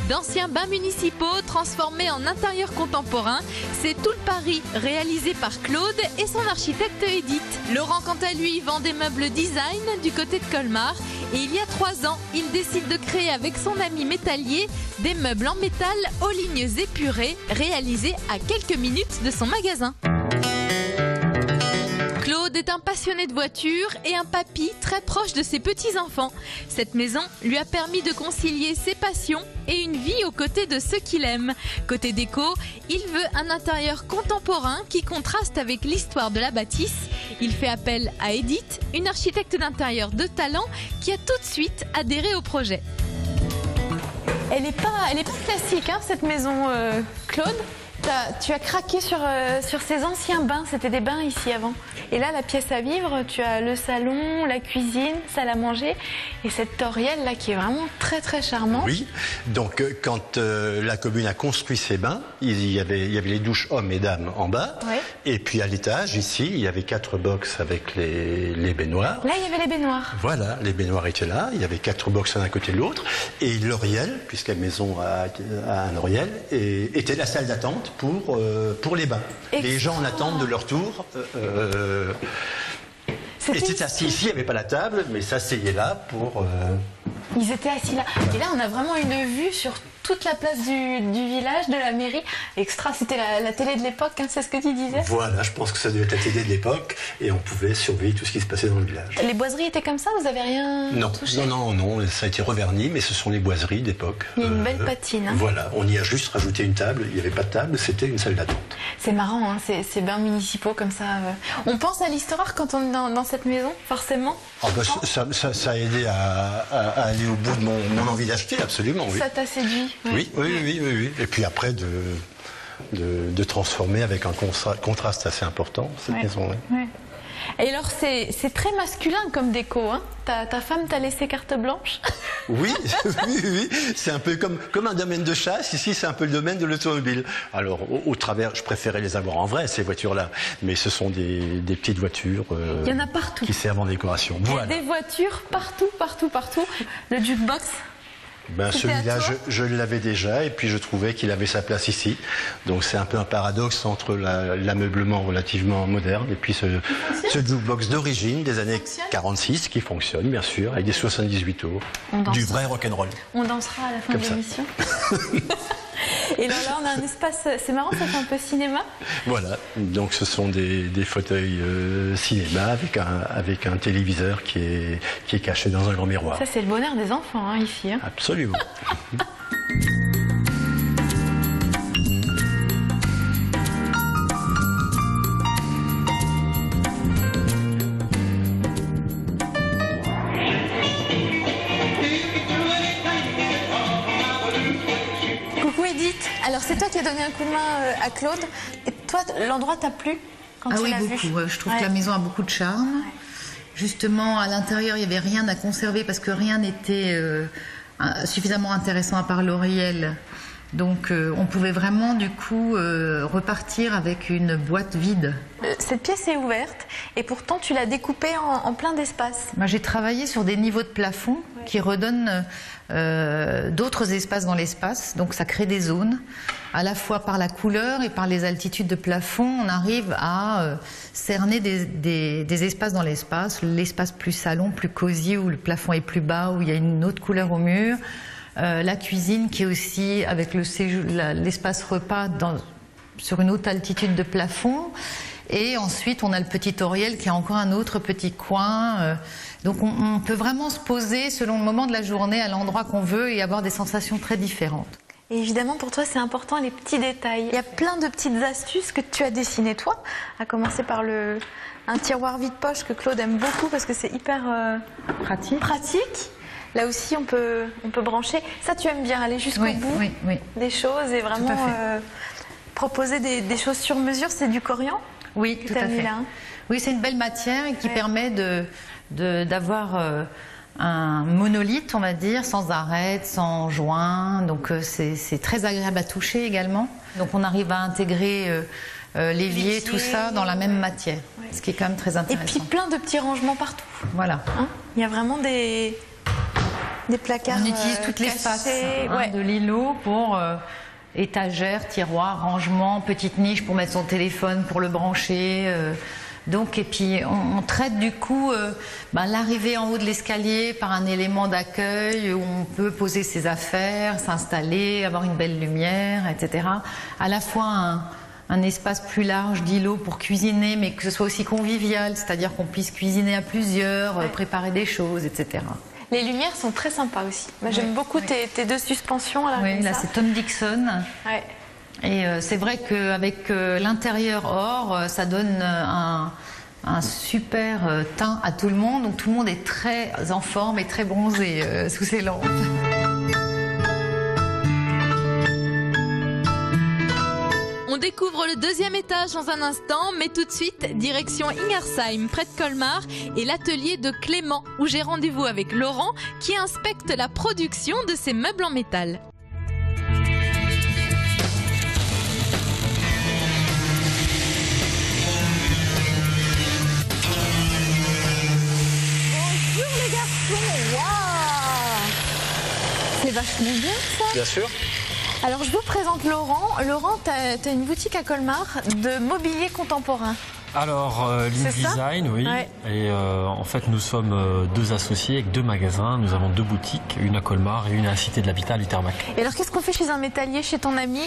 D'anciens bains municipaux transformés en intérieur contemporain, c'est tout le pari réalisé par Claude et son architecte Edith. Laurent, quant à lui, vend des meubles design du côté de Colmar. Et il y a 3 ans, il décide de créer avec son ami métallier des meubles en métal aux lignes épurées, réalisés à quelques minutes de son magasin. Claude est un passionné de voitures et un papy très proche de ses petits-enfants. Cette maison lui a permis de concilier ses passions et une vie aux côtés de ceux qu'il aime. Côté déco, il veut un intérieur contemporain qui contraste avec l'histoire de la bâtisse. Il fait appel à Edith, une architecte d'intérieur de talent qui a tout de suite adhéré au projet. Elle n'est pas classique, hein, cette maison, Claude. Tu as craqué sur ces anciens bains, c'était des bains ici avant. Et là, la pièce à vivre, tu as le salon, la cuisine, salle à manger et cette torielle là qui est vraiment très très charmante. Oui, donc quand la commune a construit ces bains, il y avait les douches hommes et dames en bas. Oui. Et puis à l'étage, ici, il y avait 4 box avec les baignoires. Là, il y avait les baignoires. Voilà, les baignoires étaient là, il y avait 4 box l'un à côté de l'autre. Et l'oriel, puisque la maison a un oriel, était la salle d'attente pour les bains. Les gens en attente de leur tour. C'était assis ici, il n'y avait pas la table, mais s'asseyaient là pour... Ils étaient assis là. Et là, on a vraiment une vue sur toute la place du village, de la mairie. Extra, c'était la télé de l'époque, hein, c'est ce que tu disais? Voilà, je pense que ça devait être la télé de l'époque et on pouvait surveiller tout ce qui se passait dans le village. Les boiseries étaient comme ça? Vous n'avez rien touché? Non, ça a été reverni, mais ce sont les boiseries d'époque. Il y a une belle patine. Hein. Voilà, on y a juste rajouté une table, il n'y avait pas de table, c'était une salle d'attente. C'est marrant, hein, ces bains municipaux comme ça. On pense à l'histoire quand on est dans cette maison, forcément? Ça a aidé à aller au bout de mon envie d'acheter, absolument. Oui. Ça t'a séduit? Oui. Et puis après, de transformer avec un contraste assez important, cette maison. Oui. Ouais. Et alors, c'est très masculin comme déco, hein? Ta femme t'a laissé carte blanche? Oui. C'est un peu comme un domaine de chasse. Ici, c'est un peu le domaine de l'automobile. Alors, au travers, je préférais les avoir en vrai, ces voitures-là. Mais ce sont des petites voitures il y en a partout. Qui servent en décoration. Voilà. Il y a des voitures partout. Le jukebox. Celui-là, je l'avais déjà et puis je trouvais qu'il avait sa place ici. Donc c'est un peu un paradoxe entre l'ameublement relativement moderne et puis ce jukebox d'origine des années 46 qui fonctionne bien sûr avec des 78 tours. Du vrai rock'n'roll. On dansera à la fin de l'émission. Et là, on a un espace, c'est marrant, ça fait un peu cinéma. Voilà, donc ce sont des fauteuils cinéma avec un téléviseur qui est caché dans un grand miroir. Ça, c'est le bonheur des enfants, hein, ici. Hein. Absolument. Alors c'est toi qui as donné un coup de main à Claude. Et toi, l'endroit t'a plu quand tu l'as vu? Oui, beaucoup. Je trouve que la maison a beaucoup de charme. Ouais. Justement, à l'intérieur, il n'y avait rien à conserver parce que rien n'était suffisamment intéressant à part l'oriel. Donc on pouvait vraiment du coup repartir avec une boîte vide. Cette pièce est ouverte et pourtant tu l'as découpée en plein d'espaces. J'ai travaillé sur des niveaux de plafond qui redonnent d'autres espaces dans l'espace. Donc ça crée des zones. À la fois par la couleur et par les altitudes de plafond, on arrive à cerner des espaces dans l'espace. L'espace plus salon, plus cosy, où le plafond est plus bas, où il y a une autre couleur au mur. La cuisine qui est aussi avec l'espace repas sur une haute altitude de plafond. Et ensuite, on a le petit oriel qui a encore un autre petit coin. Donc on peut vraiment se poser selon le moment de la journée à l'endroit qu'on veut et avoir des sensations très différentes. Et évidemment, pour toi, c'est important les petits détails. Il y a plein de petites astuces que tu as dessinées toi, à commencer par un tiroir vide-poche que Claude aime beaucoup parce que c'est hyper pratique. Là aussi, on peut brancher. Ça, tu aimes bien aller jusqu'au bout des choses et vraiment proposer des choses sur mesure. C'est du corian? Oui, tout à fait. Là, hein? Oui, c'est une belle matière qui permet d'avoir un monolithe, on va dire, sans arête, sans joint. Donc c'est très agréable à toucher également. Donc on arrive à intégrer l'évier, tout ça dans la même matière, ce qui est quand même très intéressant. Et puis plein de petits rangements partout. Voilà. Hein, il y a vraiment des Des placards. On utilise toutes les faces de l'îlot pour étagères, tiroirs, rangements, petites niches pour mettre son téléphone, pour le brancher. Donc, et puis on traite du coup l'arrivée en haut de l'escalier par un élément d'accueil où on peut poser ses affaires, s'installer, avoir une belle lumière, etc. À la fois un espace plus large d'îlot pour cuisiner, mais que ce soit aussi convivial, c'est-à-dire qu'on puisse cuisiner à plusieurs, préparer des choses, etc. Les lumières sont très sympas aussi. Moi, j'aime beaucoup tes deux suspensions. Là, oui, là c'est Tom Dixon. Ouais. Et c'est vrai qu'avec l'intérieur or, ça donne un super teint à tout le monde. Donc tout le monde est très en forme et très bronzé sous ces lampes. On découvre le deuxième étage dans un instant, mais tout de suite, direction Ingersheim, près de Colmar, et l'atelier de Clément, où j'ai rendez-vous avec Laurent, qui inspecte la production de ces meubles en métal. Bonjour les garçons, waouh! C'est vachement bien ça. Bien sûr. Alors je vous présente Laurent. Laurent, tu as une boutique à Colmar de mobilier contemporain. Alors, Lean Design, oui. Ouais. Et en fait, nous sommes deux associés avec deux magasins. Nous avons deux boutiques, une à Colmar et une à la Cité de l'Habitat à Luthermac. Et alors, qu'est-ce qu'on fait chez un métallier, chez ton ami,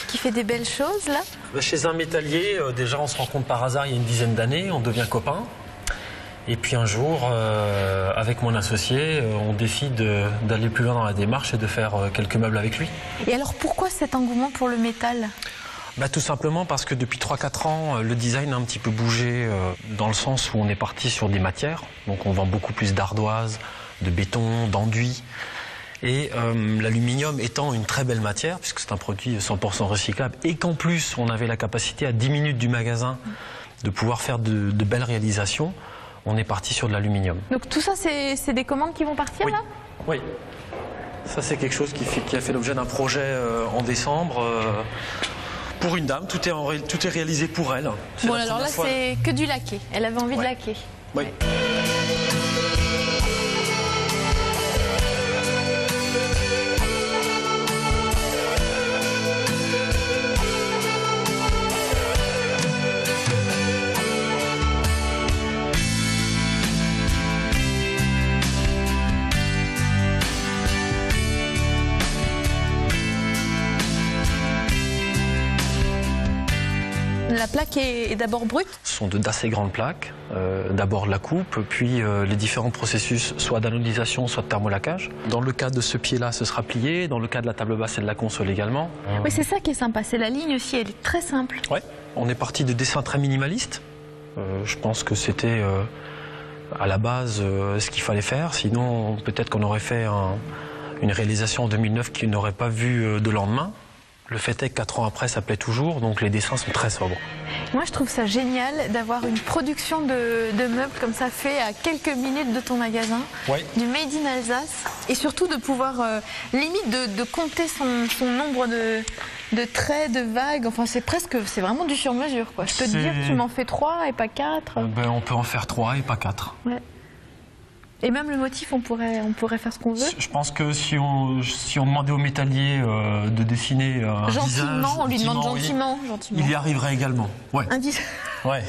qui fait des belles choses, là? Chez un métallier, déjà, on se rencontre par hasard il y a une dizaine d'années. On devient copains. Et puis un jour, avec mon associé, on décide d'aller plus loin dans la démarche et de faire quelques meubles avec lui. Et alors pourquoi cet engouement pour le métal ? Tout simplement parce que depuis 3-4 ans, le design a un petit peu bougé dans le sens où on est parti sur des matières. Donc on vend beaucoup plus d'ardoise, de béton, d'enduit. Et l'aluminium étant une très belle matière, puisque c'est un produit 100% recyclable, et qu'en plus on avait la capacité à 10 minutes du magasin de pouvoir faire de belles réalisations, on est parti sur de l'aluminium. Donc tout ça, c'est des commandes qui vont partir, oui. Là ? Oui. Ça, c'est quelque chose qui a fait l'objet d'un projet en décembre. Pour une dame, tout est réalisé pour elle. Bon, alors là, c'est que du laqué. Elle avait envie de laquer. Oui. Ouais. La plaque est d'abord brute ? Ce sont d'assez grandes plaques. D'abord la coupe, puis les différents processus, soit d'anodisation, soit de thermolacage. Dans le cas de ce pied-là, ce sera plié. Dans le cas de la table basse et de la console également. Oui, c'est ça qui est sympa. C'est la ligne aussi, elle est très simple. Oui, on est parti de dessins très minimalistes. Je pense que c'était à la base ce qu'il fallait faire. Sinon, peut-être qu'on aurait fait une réalisation en 2009 qui n'aurait pas vu de lendemain. Le fait est que 4 ans après, ça plaît toujours, donc les dessins sont très sobres. Moi, je trouve ça génial d'avoir une production de meubles comme ça fait à quelques minutes de ton magasin, du Made in Alsace, et surtout de pouvoir, limite, de compter son nombre de traits, de vagues. Enfin, c'est vraiment du sur-mesure, quoi. Je peux te dire que tu m'en fais 3 et pas 4. On peut en faire 3 et pas 4. Ouais. Et même le motif, on pourrait faire ce qu'on veut. Je pense que si on demandait au métallier de dessiner un gentiment, visage... on lui demande gentiment. Il y arriverait également. Ouais. Ouais.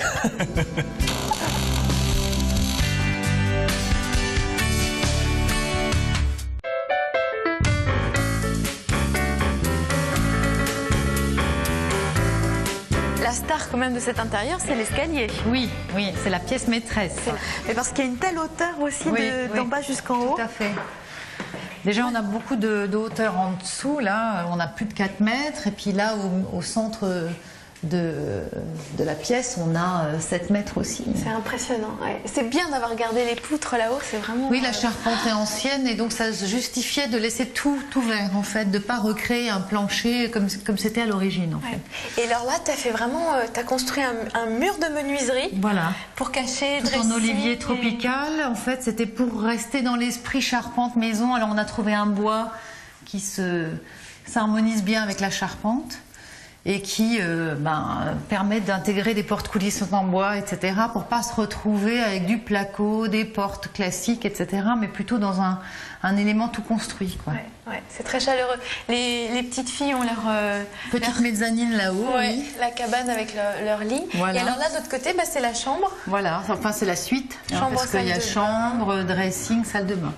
La star quand même de cet intérieur, c'est l'escalier. Oui, c'est la pièce maîtresse. Mais parce qu'il y a une telle hauteur aussi d'en bas jusqu'en haut. Tout à fait. Déjà, on a beaucoup de hauteur en dessous. Là, on a plus de 4 mètres. Et puis là, au centre de la pièce, on a 7 mètres aussi. C'est impressionnant. Ouais. C'est bien d'avoir gardé les poutres là-haut. C'est vraiment... Oui, la charpente est ancienne et donc ça justifiait de laisser tout ouvert, en fait, de ne pas recréer un plancher comme c'était à l'origine, en fait. Et alors là, tu as fait vraiment... tu as construit un mur de menuiserie. Voilà. Pour cacher... Tout en olivier tropical. En fait, c'était pour rester dans l'esprit charpente maison. Alors, on a trouvé un bois qui s'harmonise bien avec la charpente. et qui permet d'intégrer des portes coulisses en bois, etc., pour pas se retrouver avec du placo, des portes classiques, etc., mais plutôt dans un élément tout construit, quoi. Ouais, c'est très chaleureux. Les petites filles ont leur petite mezzanine là-haut, oui. La cabane avec leur lit. Voilà. Et alors là, de l'autre côté, c'est la chambre. Voilà, enfin c'est la suite, parce qu'il y a chambre, dressing, salle de bain.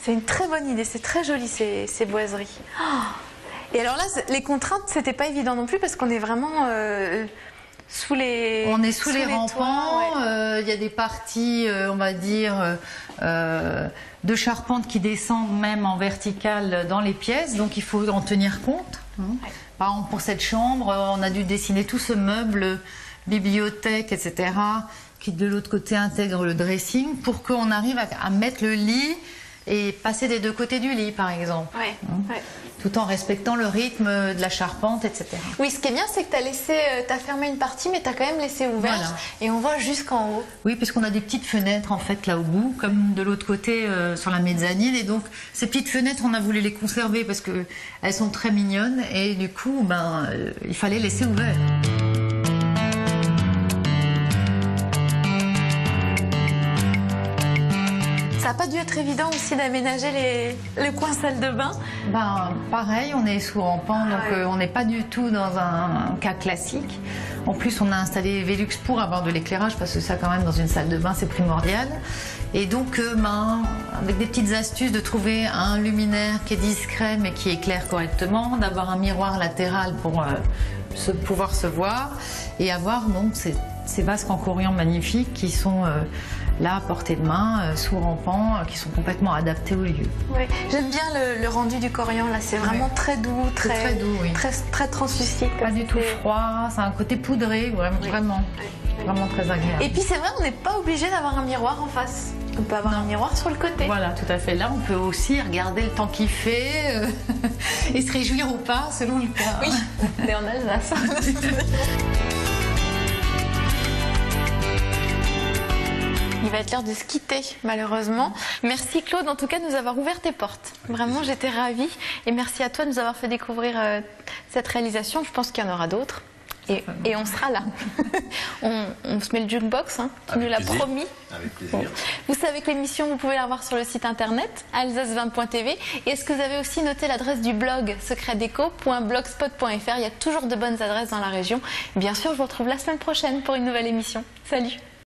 C'est une très bonne idée, c'est très joli ces boiseries. Oh. Et alors là, les contraintes, c'était pas évident non plus parce qu'on est vraiment sous les. On est sous les rampants. Il y a des parties, on va dire, de charpente qui descendent même en verticale dans les pièces, donc il faut en tenir compte. Ouais. Par exemple, pour cette chambre, on a dû dessiner tout ce meuble, bibliothèque, etc., qui de l'autre côté intègre le dressing pour qu'on arrive à mettre le lit et passer des deux côtés du lit, par exemple. Ouais. Tout en respectant le rythme de la charpente, etc. Oui, ce qui est bien, c'est que tu as fermé une partie, mais tu as quand même laissé ouverte. Voilà. Et on voit jusqu'en haut. Oui, puisqu'on a des petites fenêtres, en fait, là au bout, comme de l'autre côté, sur la mezzanine. Et donc, ces petites fenêtres, on a voulu les conserver parce qu'elles sont très mignonnes. Et du coup, il fallait laisser ouvert. Ça n'a pas dû être évident aussi d'aménager le coin salle de bain? Pareil, on est sous rampant, donc on n'est pas du tout dans un cas classique. En plus, on a installé Velux pour avoir de l'éclairage, parce que ça, quand même, dans une salle de bain, c'est primordial. Et donc, avec des petites astuces, de trouver un luminaire qui est discret, mais qui éclaire correctement, d'avoir un miroir latéral pour pouvoir se voir, et avoir donc ces vasques en coriandre magnifiques qui sont là à portée de main, sous rampant, qui sont complètement adaptés au lieu. Oui. J'aime bien le rendu du coriandre, là, c'est vraiment très doux, très doux, oui. très translucide. Pas du tout froid, c'est un côté poudré, vraiment très agréable. Et puis c'est vrai, on n'est pas obligé d'avoir un miroir en face. On peut avoir un miroir sur le côté. Voilà, tout à fait. Là, on peut aussi regarder le temps qu'il fait et se réjouir ou pas, selon le cas. Oui, on est en Alsace. Il va être l'heure de se quitter, malheureusement. Merci Claude, en tout cas, de nous avoir ouvert tes portes. Vraiment, j'étais ravie. Et merci à toi de nous avoir fait découvrir cette réalisation. Je pense qu'il y en aura d'autres. Et on sera là. on se met le jukebox, tu nous l'as promis. Avec plaisir. Vous savez que l'émission, vous pouvez la voir sur le site internet alsace20.tv. Et est-ce que vous avez aussi noté l'adresse du blog secretdeco.blogspot.fr? Il y a toujours de bonnes adresses dans la région. Bien sûr, je vous retrouve la semaine prochaine pour une nouvelle émission. Salut!